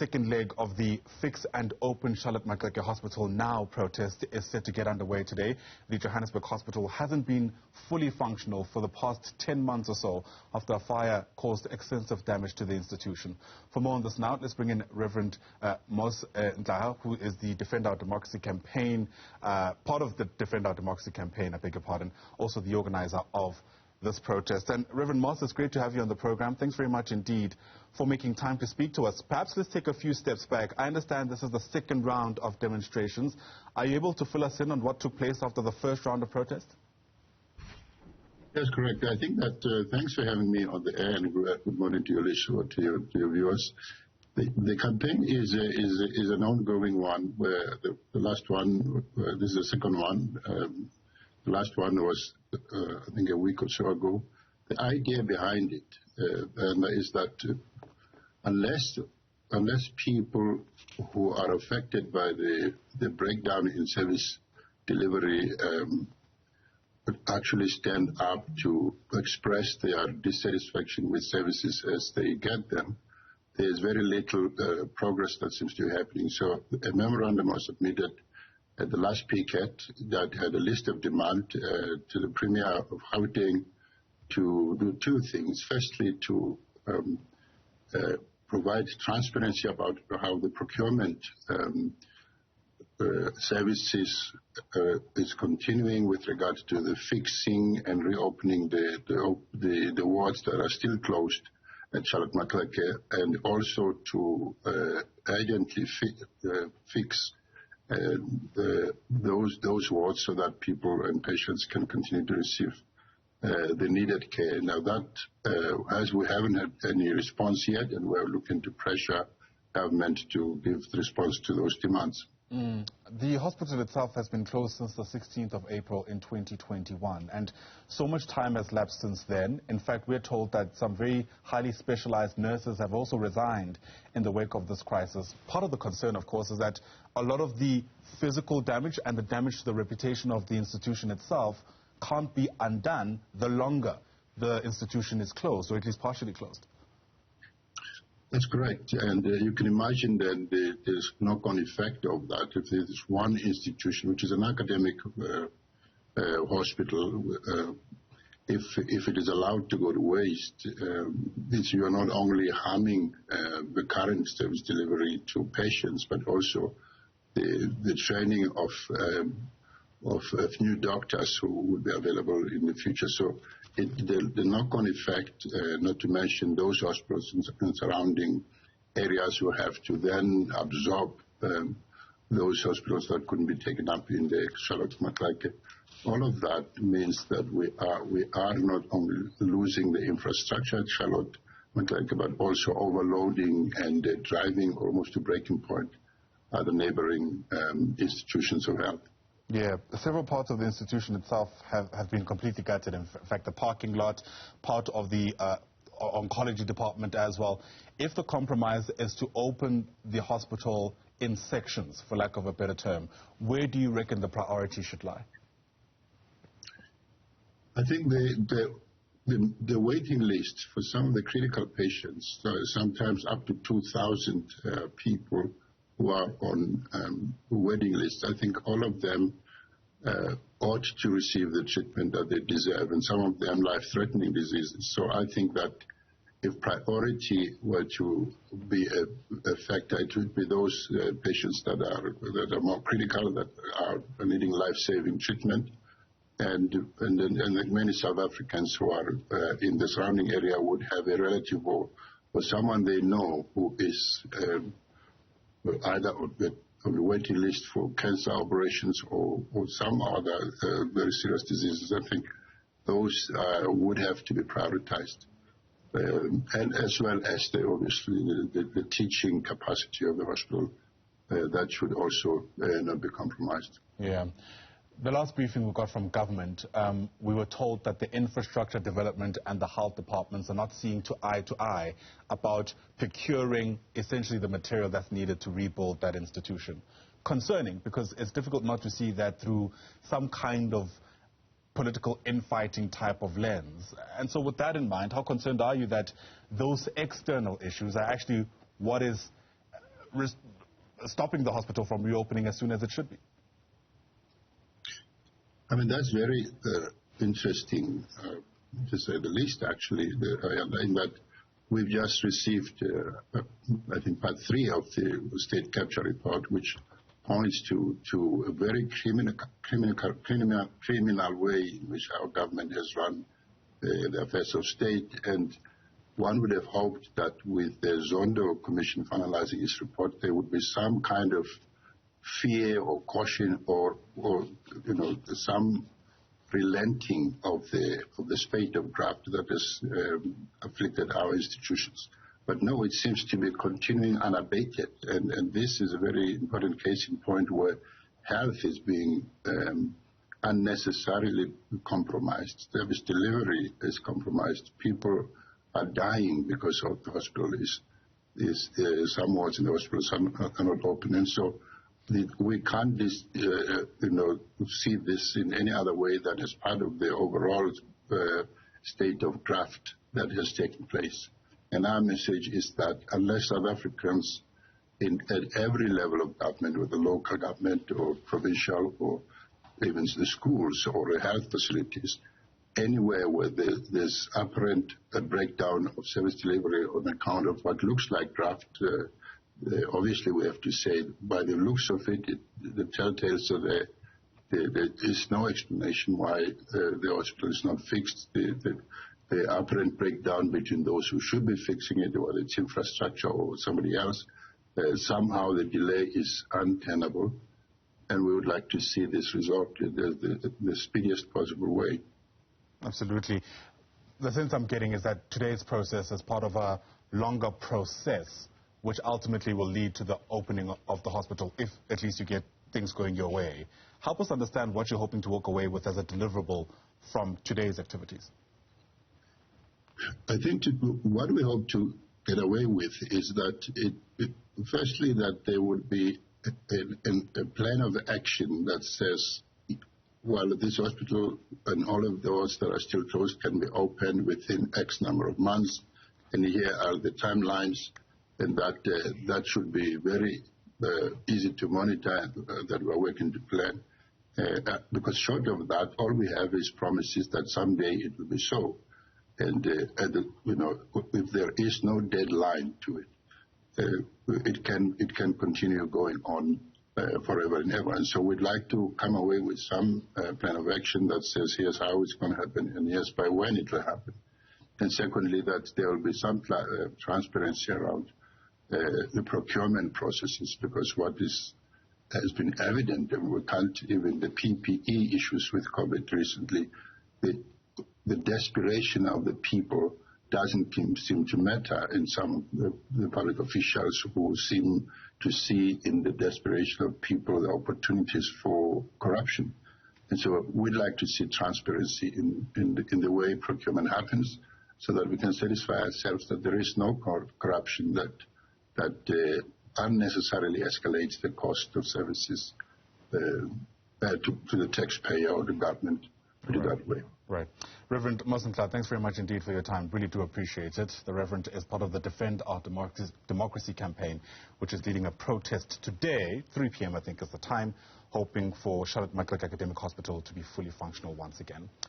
second leg of the Fix and Open Charlotte Maxeke Hospital Now protest is set to get underway today. The Johannesburg hospital hasn't been fully functional for the past 10 months or so after a fire caused extensive damage to the institution. For more on this now, let's bring in Reverend Moss Ntlha, who is the Defend Our Democracy campaign, part of the Defend Our Democracy campaign, I beg your pardon, also the organizer of this protest. And Reverend Moss, it's great to have you on the program. Thanks very much indeed for making time to speak to us. Perhaps let's take a few steps back. I understand this is the second round of demonstrations. Are you able to fill us in on what took place after the first round of protest? That's correct. I think that thanks for having me on the air, and good morning to your listeners, to your viewers. The campaign is an ongoing one, where the last one, this is the second one. The last one was, I think, a week or so ago. The idea behind it is that unless people who are affected by the breakdown in service delivery would actually stand up to express their dissatisfaction with services as they get them, there's very little progress that seems to be happening. So a memorandum was submitted at the last picket that had a list of demands to the Premier of Gauteng to do two things. Firstly, to provide transparency about how the procurement services is continuing with regard to the fixing and reopening the wards that are still closed at Charlotte Maxeke, and also to urgently fix those wards so that people and patients can continue to receive the needed care. Now that, as we haven't had any response yet, and we're looking to pressure government to give the response to those demands. The hospital itself has been closed since the 16th of April in 2021, and so much time has lapsed since then. In fact, we're told that some very highly specialized nurses have also resigned in the wake of this crisis. Part of the concern, of course, is that a lot of the physical damage and the damage to the reputation of the institution itself can't be undone the longer the institution is closed, or at least partially closed. That's correct, and you can imagine that there's knock-on effect of that. If there's one institution, which is an academic hospital, if it is allowed to go to waste, you are not only harming the current service delivery to patients, but also the training of new doctors who will be available in the future. So the knock-on effect, not to mention those hospitals in surrounding areas who have to then absorb those hospitals that couldn't be taken up in the Charlotte Maxeke. All of that means that we are not only losing the infrastructure at Charlotte Maxeke, but also overloading and driving almost to breaking point the neighboring institutions of health. Yeah, several parts of the institution itself have been completely gutted. In fact, the parking lot, part of the oncology department as well. If the compromise is to open the hospital in sections, for lack of a better term, where do you reckon the priority should lie? I think the waiting list for some of the critical patients, sometimes up to 2,000 people who are on waiting lists, I think all of them ought to receive the treatment that they deserve, and some of them life-threatening diseases. So I think that if priority were to be a factor, it would be those patients that are more critical, that are needing life-saving treatment, and many South Africans who are in the surrounding area would have a relative or someone they know who is either on the waiting list for cancer operations or some other very serious diseases. I think those would have to be prioritized, and as well as obviously the teaching capacity of the hospital, that should also not be compromised. Yeah. The last briefing we got from government, we were told that the infrastructure development and the health departments are not seeing eye to eye about procuring essentially the material that's needed to rebuild that institution. Concerning, because it's difficult not to see that through some kind of political infighting type of lens. And so with that in mind, how concerned are you that those external issues are actually what is stopping the hospital from reopening as soon as it should be? I mean, that's very interesting, to say the least, actually, in that we've just received, I think, part 3 of the state capture report, which points to a very criminal way in which our government has run the affairs of state. And one would have hoped that with the Zondo Commission finalizing its report, there would be some kind of fear or caution or some relenting of the spate of graft that has afflicted our institutions. But no, it seems to be continuing unabated, and this is a very important case in point where health is being unnecessarily compromised. Service delivery is compromised. People are dying because of the hospital some wards in the hospital, some are not open, and so we can't see this in any other way than as part of the overall state of graft that has taken place. And our message is that unless South Africans at every level of government, whether local government or provincial or even the schools or the health facilities, anywhere where there's apparent breakdown of service delivery on account of what looks like graft, obviously we have to say by the looks of it, the telltales are there. There is no explanation why the hospital is not fixed. The apparent breakdown between those who should be fixing it, whether it's infrastructure or somebody else, somehow the delay is untenable, and we would like to see this resolved in the speediest possible way. Absolutely. The sense I'm getting is that today's process is part of a longer process, which ultimately will lead to the opening of the hospital, if at least you get things going your way. Help us understand what you're hoping to walk away with as a deliverable from today's activities. I think what we hope to get away with is that, firstly, that there would be a plan of action that says, well, this hospital and all of those that are still closed can be opened within X number of months, and here are the timelines, and that should be very easy to monitor, that we're working to plan. Because short of that, all we have is promises that someday it will be so. And if there is no deadline to it, it can continue going on forever and ever. And so we'd like to come away with some plan of action that says here's how it's going to happen and here's by when it will happen. And secondly, that there will be some transparency around the procurement processes, because what has been evident, and we can't, even the PPE issues with COVID recently, the desperation of the people doesn't seem to matter in some of the public officials who seem to see in the desperation of people the opportunities for corruption. And so we'd like to see transparency in the way procurement happens, so that we can satisfy ourselves that there is no corruption that unnecessarily escalates the cost of services to the taxpayer or the government, put it that way. Right. Reverend Moss Ntlha, thanks very much indeed for your time. Really do appreciate it. The Reverend is part of the Defend Our Democracy campaign, which is leading a protest today, 3 p.m. I think is the time, hoping for Charlotte Maxeke Academic Hospital to be fully functional once again.